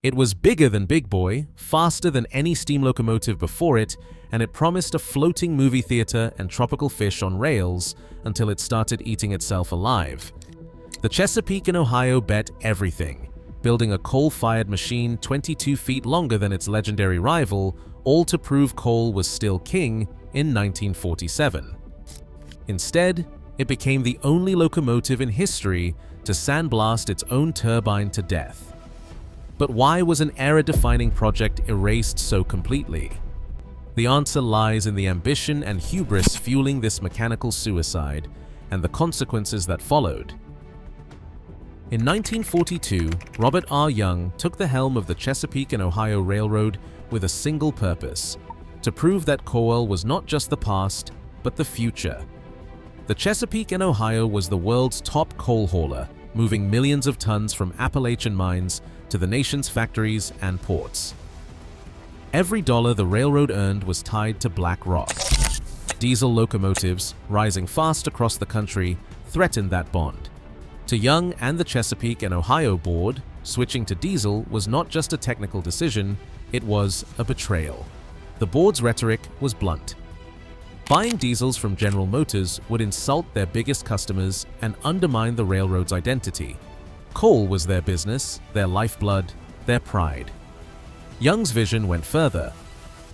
It was bigger than Big Boy, faster than any steam locomotive before it, and it promised a floating movie theater and tropical fish on rails until it started eating itself alive. The Chesapeake in Ohio bet everything, building a coal-fired machine 22 feet longer than its legendary rival, all to prove coal was still king in 1947. Instead, it became the only locomotive in history to sandblast its own turbine to death. But why was an era-defining project erased so completely? The answer lies in the ambition and hubris fueling this mechanical suicide and the consequences that followed. In 1942, Robert R. Young took the helm of the Chesapeake and Ohio Railroad with a single purpose: to prove that coal was not just the past, but the future. The Chesapeake and Ohio was the world's top coal hauler, moving millions of tons from Appalachian mines to the nation's factories and ports. Every dollar the railroad earned was tied to black rock. Diesel locomotives, rising fast across the country, threatened that bond. To Young and the Chesapeake and Ohio board, switching to diesel was not just a technical decision, it was a betrayal. The board's rhetoric was blunt. Buying diesels from General Motors would insult their biggest customers and undermine the railroad's identity. Coal was their business, their lifeblood, their pride. Young's vision went further.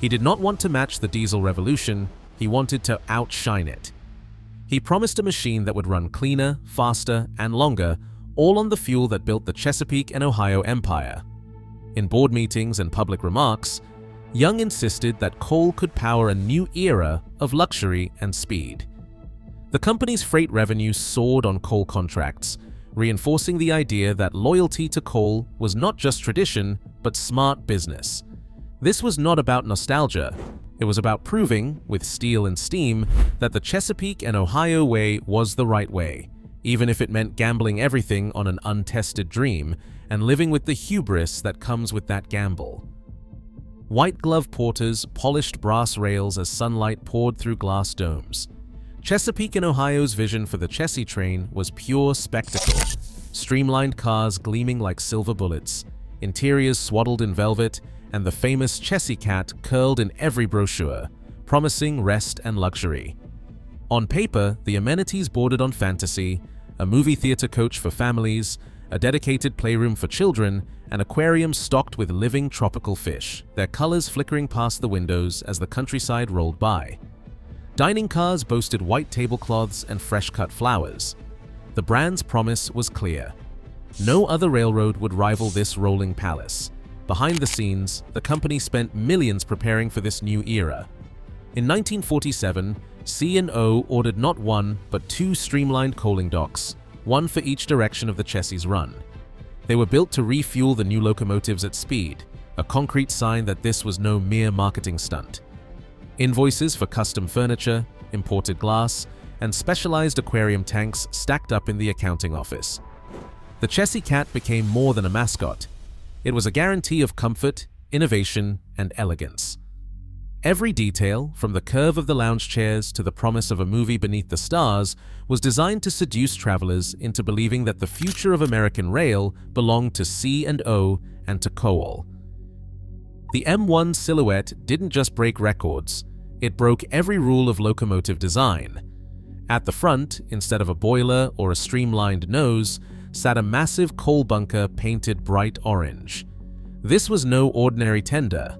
He did not want to match the diesel revolution, he wanted to outshine it. He promised a machine that would run cleaner, faster, and longer, all on the fuel that built the Chesapeake and Ohio empire. In board meetings and public remarks, Young insisted that coal could power a new era of luxury and speed. The company's freight revenue soared on coal contracts, reinforcing the idea that loyalty to coal was not just tradition, but smart business. This was not about nostalgia. It was about proving, with steel and steam, that the Chesapeake and Ohio way was the right way, even if it meant gambling everything on an untested dream and living with the hubris that comes with that gamble. White glove porters polished brass rails as sunlight poured through glass domes. Chesapeake and Ohio's vision for the Chessie train was pure spectacle. Streamlined cars gleaming like silver bullets, interiors swaddled in velvet, and the famous Chessie cat curled in every brochure, promising rest and luxury. On paper, the amenities bordered on fantasy: a movie theater coach for families, a dedicated playroom for children, and aquariums stocked with living tropical fish, their colors flickering past the windows as the countryside rolled by. Dining cars boasted white tablecloths and fresh-cut flowers. The brand's promise was clear. No other railroad would rival this rolling palace. Behind the scenes, the company spent millions preparing for this new era. In 1947, C&O ordered not one, but two streamlined coaling docks, one for each direction of the Chessie's run. They were built to refuel the new locomotives at speed, a concrete sign that this was no mere marketing stunt. Invoices for custom furniture, imported glass, and specialized aquarium tanks stacked up in the accounting office. The Chessie cat became more than a mascot. It was a guarantee of comfort, innovation, and elegance. Every detail, from the curve of the lounge chairs to the promise of a movie beneath the stars, was designed to seduce travelers into believing that the future of American rail belonged to C&O and to coal. The M1 silhouette didn't just break records, it broke every rule of locomotive design. At the front, instead of a boiler or a streamlined nose, sat a massive coal bunker painted bright orange. This was no ordinary tender.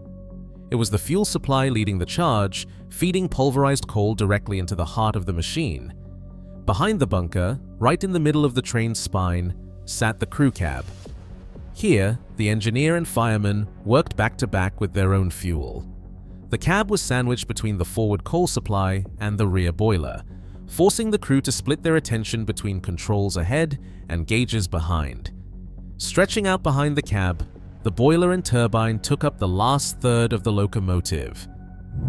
It was the fuel supply leading the charge, feeding pulverized coal directly into the heart of the machine. Behind the bunker, right in the middle of the train's spine, sat the crew cab. Here, the engineer and fireman worked back to back with their own fuel. The cab was sandwiched between the forward coal supply and the rear boiler, forcing the crew to split their attention between controls ahead and gauges behind. Stretching out behind the cab, the boiler and turbine took up the last third of the locomotive.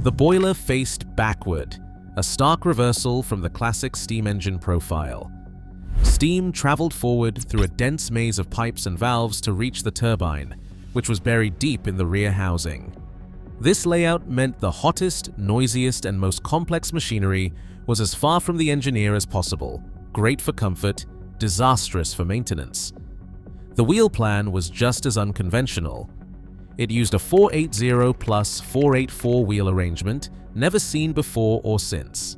The boiler faced backward, a stark reversal from the classic steam engine profile. Steam traveled forward through a dense maze of pipes and valves to reach the turbine, which was buried deep in the rear housing. This layout meant the hottest, noisiest, and most complex machinery was as far from the engineer as possible, great for comfort, disastrous for maintenance. The wheel plan was just as unconventional. It used a 480 plus 484 wheel arrangement, never seen before or since.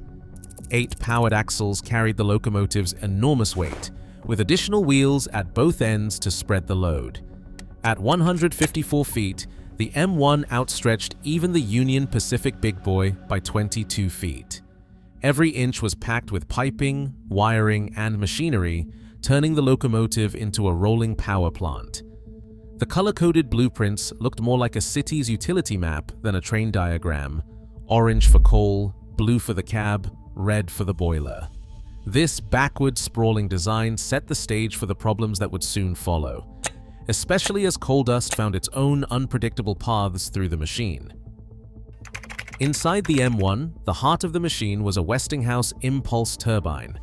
8 powered axles carried the locomotive's enormous weight, with additional wheels at both ends to spread the load. At 154 feet, the M1 outstretched even the Union Pacific Big Boy by 22 feet. Every inch was packed with piping, wiring, and machinery, turning the locomotive into a rolling power plant. The color-coded blueprints looked more like a city's utility map than a train diagram: orange for coal, blue for the cab, red for the boiler. This backward, sprawling design set the stage for the problems that would soon follow, especially as coal dust found its own unpredictable paths through the machine. Inside the M1, the heart of the machine was a Westinghouse impulse turbine.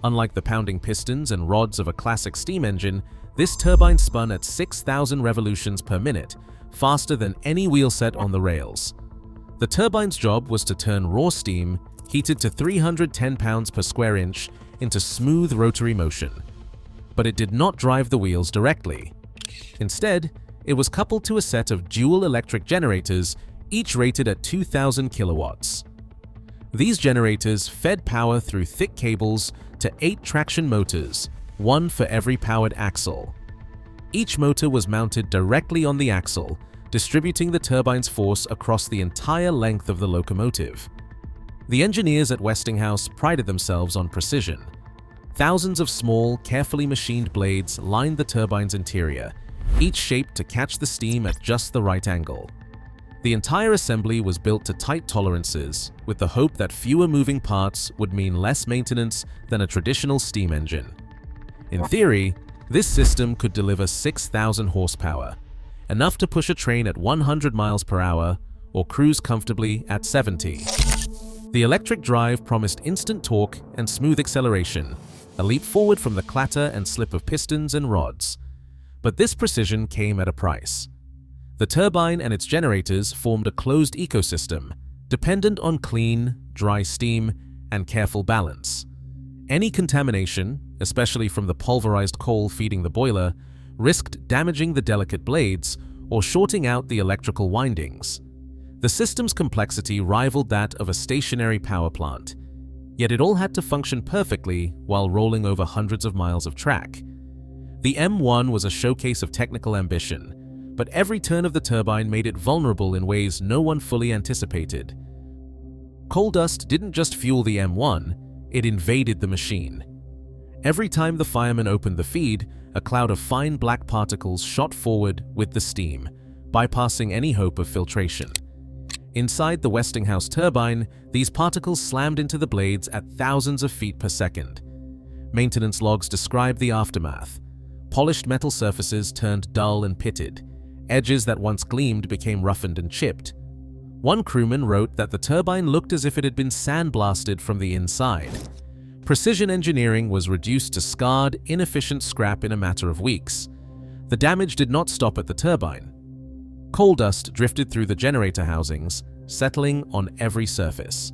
Unlike the pounding pistons and rods of a classic steam engine, this turbine spun at 6,000 revolutions per minute, faster than any wheel set on the rails. The turbine's job was to turn raw steam, heated to 310 pounds per square inch, into smooth rotary motion. But it did not drive the wheels directly. Instead, it was coupled to a set of dual electric generators, each rated at 2,000 kilowatts. These generators fed power through thick cables to 8 traction motors, one for every powered axle. Each motor was mounted directly on the axle, distributing the turbine's force across the entire length of the locomotive. The engineers at Westinghouse prided themselves on precision. Thousands of small, carefully machined blades lined the turbine's interior, each shaped to catch the steam at just the right angle. The entire assembly was built to tight tolerances, with the hope that fewer moving parts would mean less maintenance than a traditional steam engine. In theory, this system could deliver 6,000 horsepower, enough to push a train at 100 miles per hour or cruise comfortably at 70. The electric drive promised instant torque and smooth acceleration, a leap forward from the clatter and slip of pistons and rods. But this precision came at a price. The turbine and its generators formed a closed ecosystem, dependent on clean, dry steam and careful balance. Any contamination, especially from the pulverized coal feeding the boiler, risked damaging the delicate blades or shorting out the electrical windings. The system's complexity rivaled that of a stationary power plant, yet it all had to function perfectly while rolling over hundreds of miles of track. The M1 was a showcase of technical ambition, but every turn of the turbine made it vulnerable in ways no one fully anticipated. Coal dust didn't just fuel the M1, it invaded the machine. Every time the fireman opened the feed, a cloud of fine black particles shot forward with the steam, bypassing any hope of filtration. Inside the Westinghouse turbine, these particles slammed into the blades at thousands of feet per second. Maintenance logs described the aftermath. Polished metal surfaces turned dull and pitted. Edges that once gleamed became roughened and chipped. One crewman wrote that the turbine looked as if it had been sandblasted from the inside. Precision engineering was reduced to scarred, inefficient scrap in a matter of weeks. The damage did not stop at the turbine. Coal dust drifted through the generator housings, settling on every surface.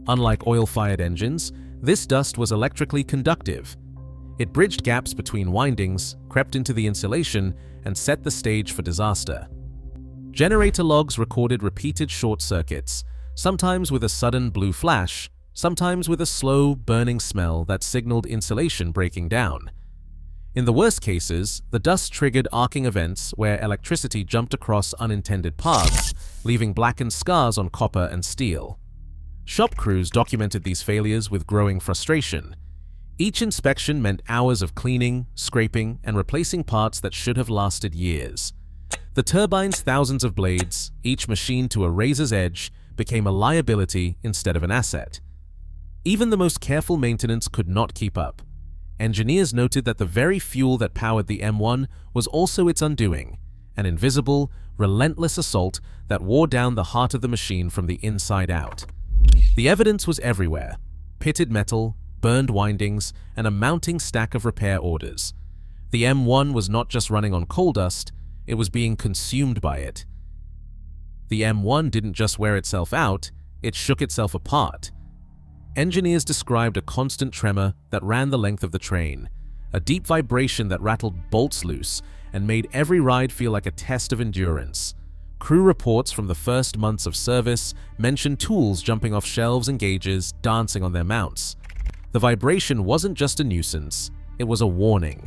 Unlike oil-fired engines, this dust was electrically conductive. It bridged gaps between windings, crept into the insulation, and set the stage for disaster. Generator logs recorded repeated short circuits, sometimes with a sudden blue flash, sometimes with a slow, burning smell that signaled insulation breaking down. In the worst cases, the dust triggered arcing events where electricity jumped across unintended paths, leaving blackened scars on copper and steel. Shop crews documented these failures with growing frustration. Each inspection meant hours of cleaning, scraping, and replacing parts that should have lasted years. The turbine's thousands of blades, each machined to a razor's edge, became a liability instead of an asset. Even the most careful maintenance could not keep up. Engineers noted that the very fuel that powered the M1 was also its undoing, an invisible, relentless assault that wore down the heart of the machine from the inside out. The evidence was everywhere: pitted metal, burned windings, and a mounting stack of repair orders. The M1 was not just running on coal dust, it was being consumed by it. The M1 didn't just wear itself out, it shook itself apart. Engineers described a constant tremor that ran the length of the train, a deep vibration that rattled bolts loose and made every ride feel like a test of endurance. Crew reports from the first months of service mentioned tools jumping off shelves and gauges, dancing on their mounts. The vibration wasn't just a nuisance, it was a warning.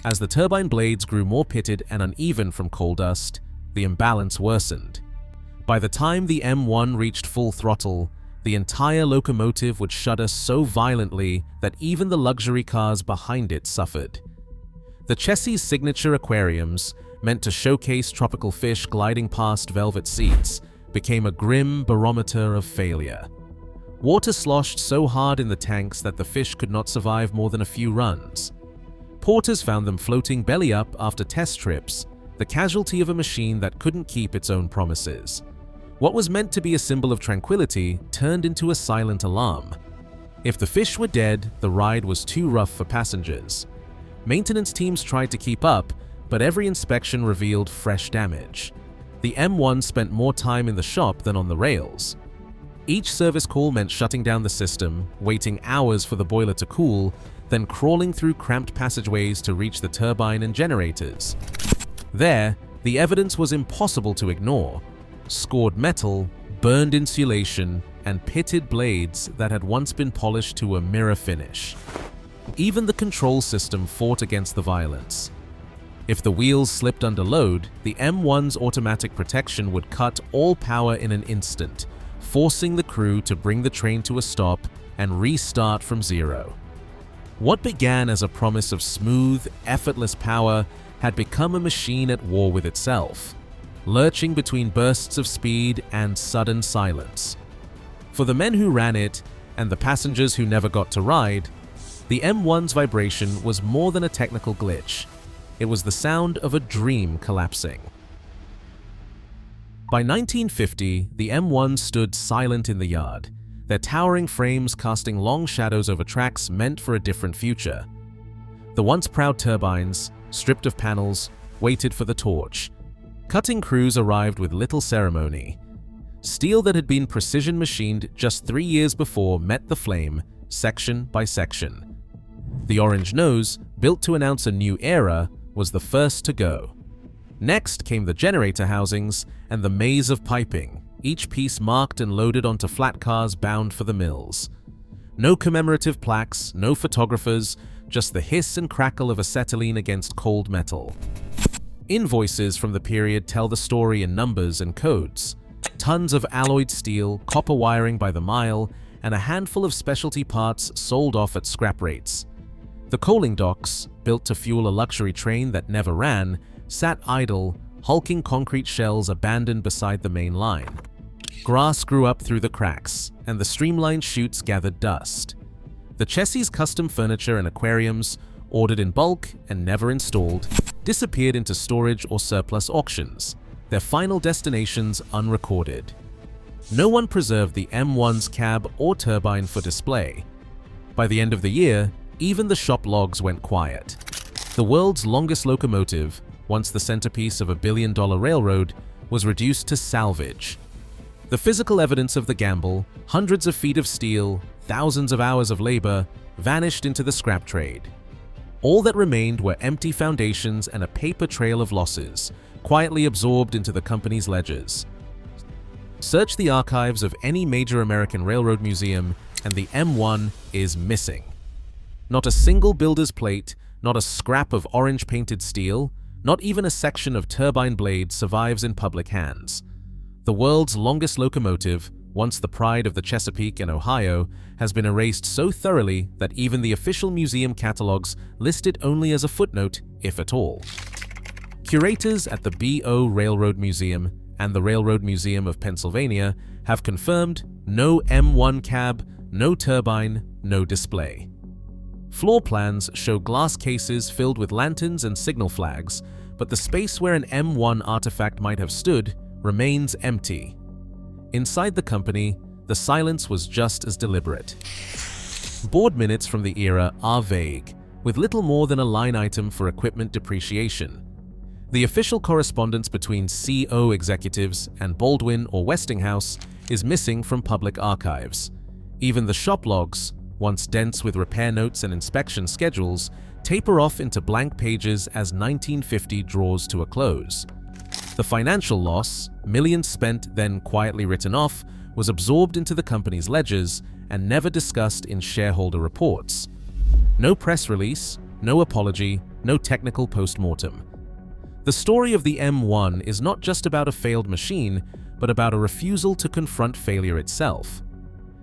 As the turbine blades grew more pitted and uneven from coal dust, the imbalance worsened. By the time the M1 reached full throttle, the entire locomotive would shudder so violently that even the luxury cars behind it suffered. The Chessie's signature aquariums, meant to showcase tropical fish gliding past velvet seats, became a grim barometer of failure. Water sloshed so hard in the tanks that the fish could not survive more than a few runs. Porters found them floating belly up after test trips, the casualty of a machine that couldn't keep its own promises. What was meant to be a symbol of tranquility turned into a silent alarm. If the fish were dead, the ride was too rough for passengers. Maintenance teams tried to keep up, but every inspection revealed fresh damage. The M1 spent more time in the shop than on the rails. Each service call meant shutting down the system, waiting hours for the boiler to cool, then crawling through cramped passageways to reach the turbine and generators. There, the evidence was impossible to ignore. Scored metal, burned insulation, and pitted blades that had once been polished to a mirror finish. Even the control system fought against the violence. If the wheels slipped under load, the M1's automatic protection would cut all power in an instant, forcing the crew to bring the train to a stop and restart from zero. What began as a promise of smooth, effortless power had become a machine at war with itself, lurching between bursts of speed and sudden silence. For the men who ran it, and the passengers who never got to ride, the M1's vibration was more than a technical glitch. It was the sound of a dream collapsing. By 1950, the M1 stood silent in the yard, their towering frames casting long shadows over tracks meant for a different future. The once proud turbines, stripped of panels, waited for the torch. Cutting crews arrived with little ceremony. Steel that had been precision machined just 3 years before met the flame, section by section. The orange nose, built to announce a new era, was the first to go. Next came the generator housings and the maze of piping, each piece marked and loaded onto flat cars bound for the mills. No commemorative plaques, no photographers, just the hiss and crackle of acetylene against cold metal. Invoices from the period tell the story in numbers and codes. Tons of alloyed steel, copper wiring by the mile, and a handful of specialty parts sold off at scrap rates. The coaling docks, built to fuel a luxury train that never ran, sat idle, hulking concrete shells abandoned beside the main line. Grass grew up through the cracks, and the streamlined chutes gathered dust. The Chessie's custom furniture and aquariums, ordered in bulk and never installed, disappeared into storage or surplus auctions, their final destinations unrecorded. No one preserved the M1's cab or turbine for display. By the end of the year, even the shop logs went quiet. The world's longest locomotive, once the centerpiece of a billion-dollar railroad, was reduced to salvage. The physical evidence of the gamble, hundreds of feet of steel, thousands of hours of labor, vanished into the scrap trade. All that remained were empty foundations and a paper trail of losses, quietly absorbed into the company's ledgers. Search the archives of any major American railroad museum, and the M1 is missing. Not a single builder's plate, not a scrap of orange-painted steel, not even a section of turbine blade survives in public hands. The world's longest locomotive, once the pride of the Chesapeake and Ohio, has been erased so thoroughly that even the official museum catalogs list it only as a footnote, if at all. Curators at the B.O. Railroad Museum and the Railroad Museum of Pennsylvania have confirmed no M1 cab, no turbine, no display. Floor plans show glass cases filled with lanterns and signal flags, but the space where an M1 artifact might have stood remains empty. Inside the company, the silence was just as deliberate. Board minutes from the era are vague, with little more than a line item for equipment depreciation. The official correspondence between C&O executives and Baldwin or Westinghouse is missing from public archives. Even the shop logs, once dense with repair notes and inspection schedules, taper off into blank pages as 1950 draws to a close. The financial loss, millions spent then quietly written off, was absorbed into the company's ledgers and never discussed in shareholder reports. No press release, no apology, no technical post-mortem. The story of the M1 is not just about a failed machine, but about a refusal to confront failure itself.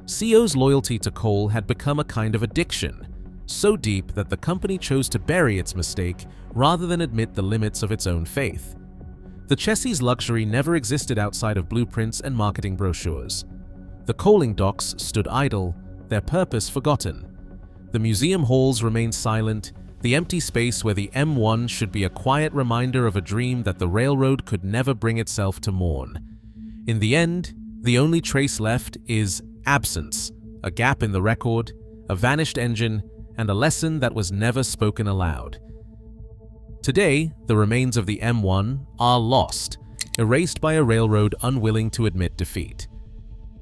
C.O.'s loyalty to coal had become a kind of addiction, so deep that the company chose to bury its mistake rather than admit the limits of its own faith. The Chessie's luxury never existed outside of blueprints and marketing brochures. The coaling docks stood idle, their purpose forgotten. The museum halls remained silent, the empty space where the M1 should be a quiet reminder of a dream that the railroad could never bring itself to mourn. In the end, the only trace left is absence, a gap in the record, a vanished engine, and a lesson that was never spoken aloud. Today, the remains of the M1 are lost, erased by a railroad unwilling to admit defeat.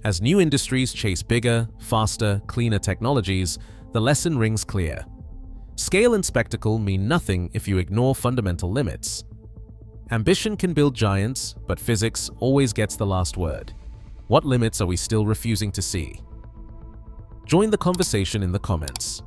As new industries chase bigger, faster, cleaner technologies, the lesson rings clear. Scale and spectacle mean nothing if you ignore fundamental limits. Ambition can build giants, but physics always gets the last word. What limits are we still refusing to see? Join the conversation in the comments.